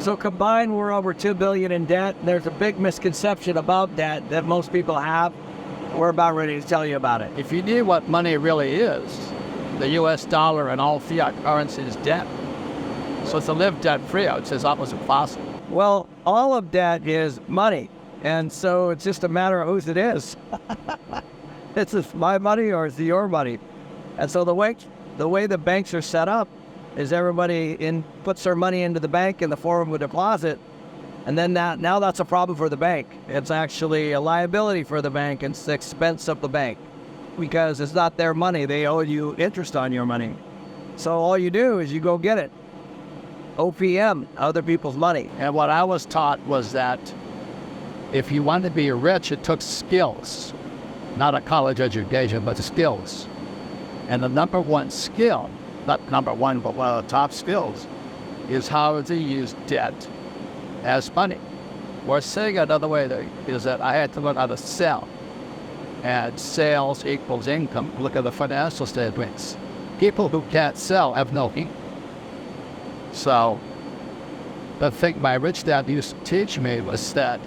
So combined, we're over $2 billion in debt. There's a big misconception about debt that most people have. We're about ready to tell you about it. If you knew what money really is, the U.S. dollar and all fiat currency is debt. So to live debt-free, I would say, is almost impossible. Well, all of debt is money. And so it's just a matter of whose it is. It's my money or it's your money. And so the way the banks are set up is everybody puts their money into the bank in the form of a deposit. And then now that's a problem for the bank. It's actually a liability for the bank. It's the expense of the bank because it's not their money. They owe you interest on your money. So all you do is you go get it. OPM, other people's money. And what I was taught was that if you wanted to be rich, it took skills, not a college education, but skills. And the number one skill, not number one, but one of the top skills, is how to use debt as money. Or saying another way is that I had to learn how to sell. And sales equals income. Look at the financial statements. People who can't sell have no income. So the thing my rich dad used to teach me was that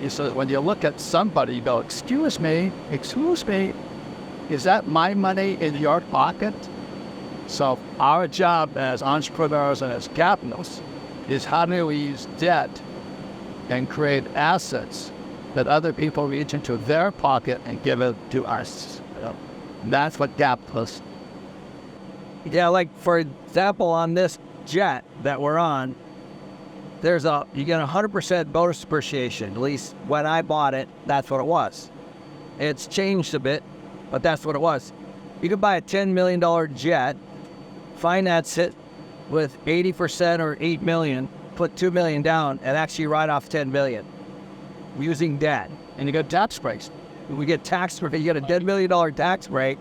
he said, when you look at somebody, you go, excuse me, is that my money in your pocket? So our job as entrepreneurs and as capitalists is how do we use debt and create assets that other people reach into their pocket and give it to us. That's what capitalists. Yeah, like for example, on this jet that we're on, you get 100% bonus depreciation. At least when I bought it, that's what it was. It's changed a bit, but that's what it was. You could buy a $10 million jet, finance it with 80% or $8 million, put $2 million down, and actually write off $10 million using debt. And you get tax breaks. We get tax break. You get a $10 million tax break,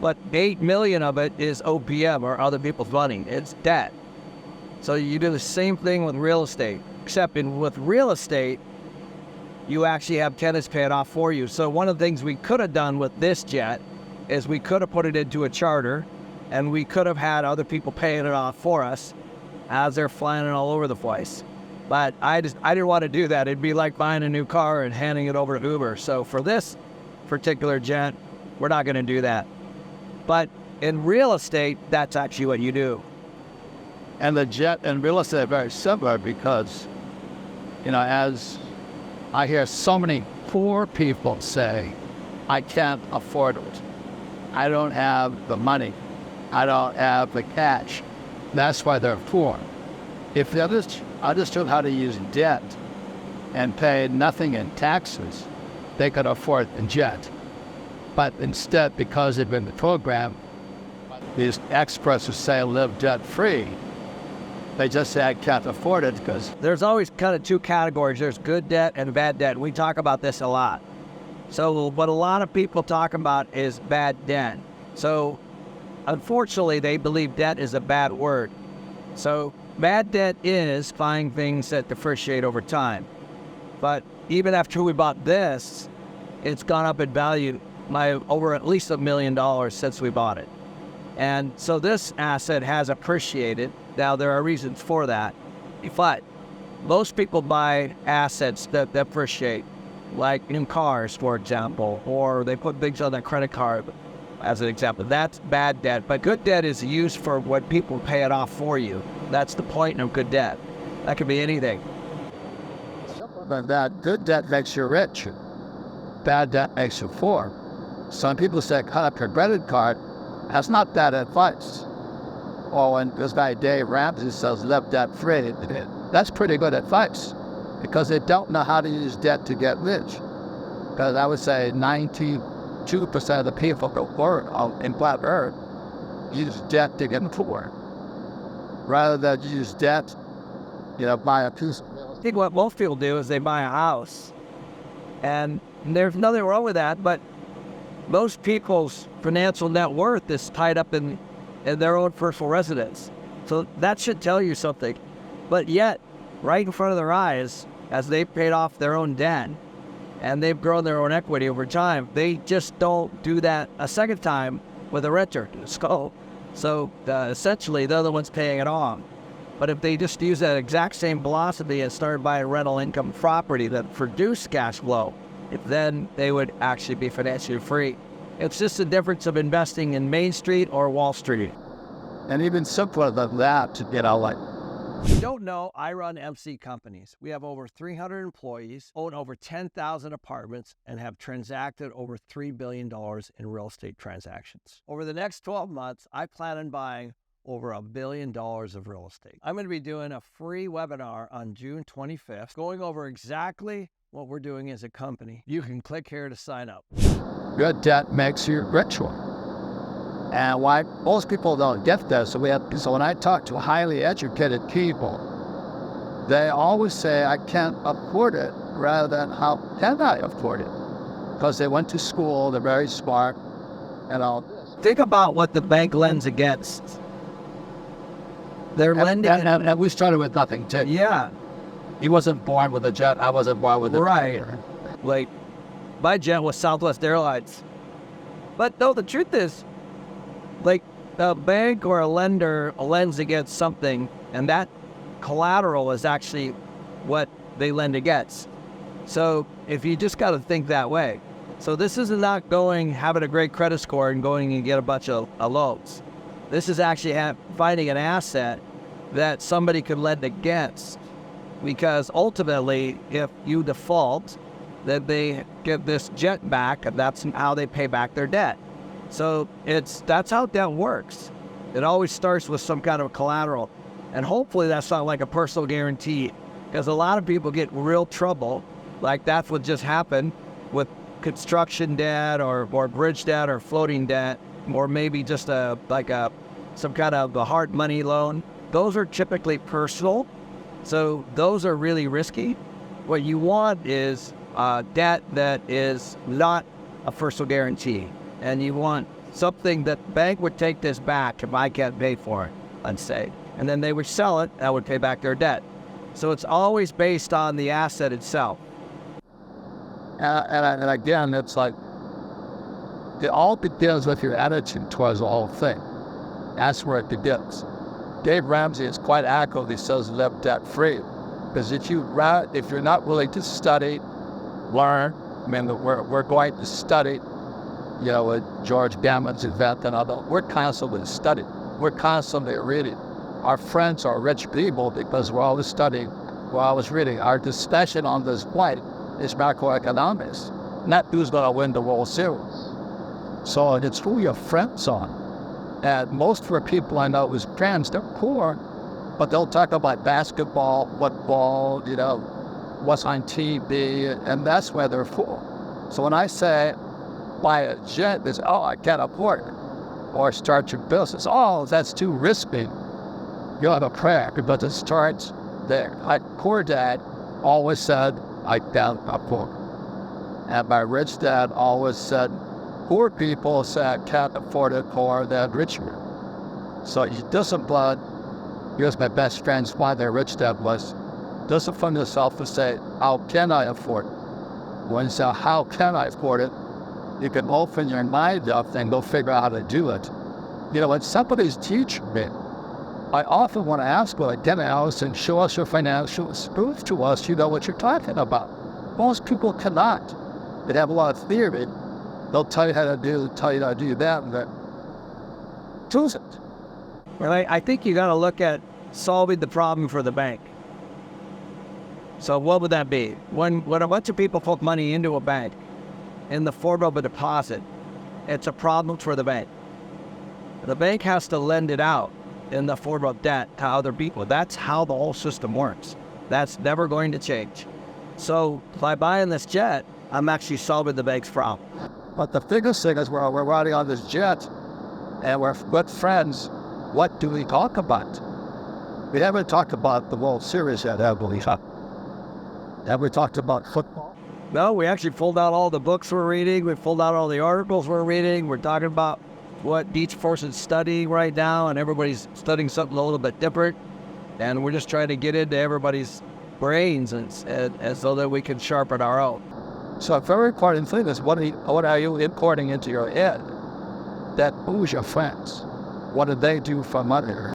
but $8 million of it is OPM or other people's money. It's debt. So you do the same thing with real estate, except with real estate, you actually have tenants pay it off for you. So one of the things we could have done with this jet is we could have put it into a charter and we could have had other people paying it off for us as they're flying it all over the place. But I didn't want to do that. It'd be like buying a new car and handing it over to Uber. So for this particular jet, we're not going to do that. But in real estate, that's actually what you do. And the jet and real estate are very similar because, as I hear so many poor people say, I can't afford it. I don't have the money. I don't have the cash. That's why they're poor. If they understood how to use debt and paid nothing in taxes, they could afford the jet. But instead, because they've been in the program, these experts who say live debt-free, they just say, I can't afford it because... There's always kind of two categories. There's good debt and bad debt. We talk about this a lot. So what a lot of people talk about is bad debt. So unfortunately, they believe debt is a bad word. So bad debt is buying things that depreciate over time. But even after we bought this, it's gone up in value by over at least $1 million since we bought it. And so this asset has appreciated. Now, there are reasons for that. But most people buy assets that depreciate, like new cars, for example, or they put things on their credit card, as an example. That's bad debt. But good debt is used for when people pay it off for you. That's the point of good debt. That could be anything. But that good debt makes you rich. Bad debt makes you poor. Some people say, cut up your credit card. That's not bad advice. Or when this guy Dave Ramsey says live debt free, that's pretty good advice because they don't know how to use debt to get rich. Because I would say 92% of the people in planet Earth use debt to get poor. Rather than use debt, buy a piece. I think what most people do is they buy a house. And there's nothing wrong with that, but most people's financial net worth is tied up in their own personal residence. So that should tell you something. But yet, right in front of their eyes, as they've paid off their own debt and they've grown their own equity over time, they just don't do that a second time with a renter. So essentially, they're the ones paying it off. But if they just use that exact same philosophy and started buying rental income property that produced cash flow, then they would actually be financially free. It's just the difference of investing in Main Street or Wall Street. And even simpler than that, like, If you don't know, I run MC Companies. We have over 300 employees, own over 10,000 apartments, and have transacted over $3 billion in real estate transactions. Over the next 12 months, I plan on buying over $1 billion of real estate. I'm going to be doing a free webinar on June 25th, going over exactly what we're doing as a company. You can click here to sign up. your debt makes you richer. And why most people don't get this, so when I talk to highly educated people, they always say, I can't afford it, rather than how can I afford it? Because they went to school, they're very smart, and all this. Think about what the bank lends against. They're lending. And we started with nothing, too. Yeah. He wasn't born with a jet, I wasn't born with a right. Like, my jet was Southwest Airlines. But no, the truth is, like, a bank or a lender lends against something, and that collateral is actually what they lend against. So if you just got to think that way. So this is not having a great credit score and going and get a bunch of loans. This is actually finding an asset that somebody could lend against. Because ultimately, if you default, then they get this jet back, and that's how they pay back their debt. So that's how debt works. It always starts with some kind of collateral. And hopefully that's not like a personal guarantee, because a lot of people get real trouble. Like that's what just happened with construction debt or bridge debt or floating debt, or maybe just some kind of a hard money loan. Those are typically personal. So those are really risky. What you want is debt that is not a personal guarantee. And you want something that the bank would take this back if I can't pay for it, let's say. And then they would sell it, and would pay back their debt. So it's always based on the asset itself. And again, it's like, it all begins with your attitude towards the whole thing. That's where it begins. Dave Ramsey is quite accurate. He says live debt-free. Because if you're not willing to study, learn, I mean, we're going to study, with George Gammon's event and other, we're constantly studying. We're constantly reading. Our friends are rich people because we're always studying, we're always reading. Our discussion on this point is macroeconomics, not who's going to win the World Series. So it's who your friends are. And most of the people I know who's friends, they're poor, but they'll talk about basketball, football, what's on TV, and that's where they're full. So when I say buy a jet, they say, oh, I can't afford it. Or start your business, oh, that's too risky. You'll have a prayer, but it starts there. My poor dad always said, I can't afford it. And my rich dad always said, poor people say can't afford it more than richer. So you discipline, here's my best friends, why their rich dad was, discipline yourself to say, how can I afford it? When you say, how can I afford it? You can open your mind up and go figure out how to do it. When somebody's teaching me, I often want to ask, well, get out and show us your financials, prove to us you know what you're talking about. Most people cannot. They have a lot of theory. They'll tell you how to do that, and then choose it. Well, I think you got to look at solving the problem for the bank. So what would that be? When a bunch of people put money into a bank in the form of a deposit, it's a problem for the bank. The bank has to lend it out in the form of debt to other people. That's how the whole system works. That's never going to change. So by buying this jet, I'm actually solving the bank's problem. But the biggest thing is we're riding on this jet, and we're good friends. What do we talk about? We haven't talked about the World Series yet, have we? Have we talked about football? No, we actually pulled out all the books we're reading. We pulled out all the articles we're reading. We're talking about what each person's studying right now, and everybody's studying something a little bit different. And we're just trying to get into everybody's brains and so that we can sharpen our own. So a very important thing is what are you importing into your head? That who's your friends? What do they do for money?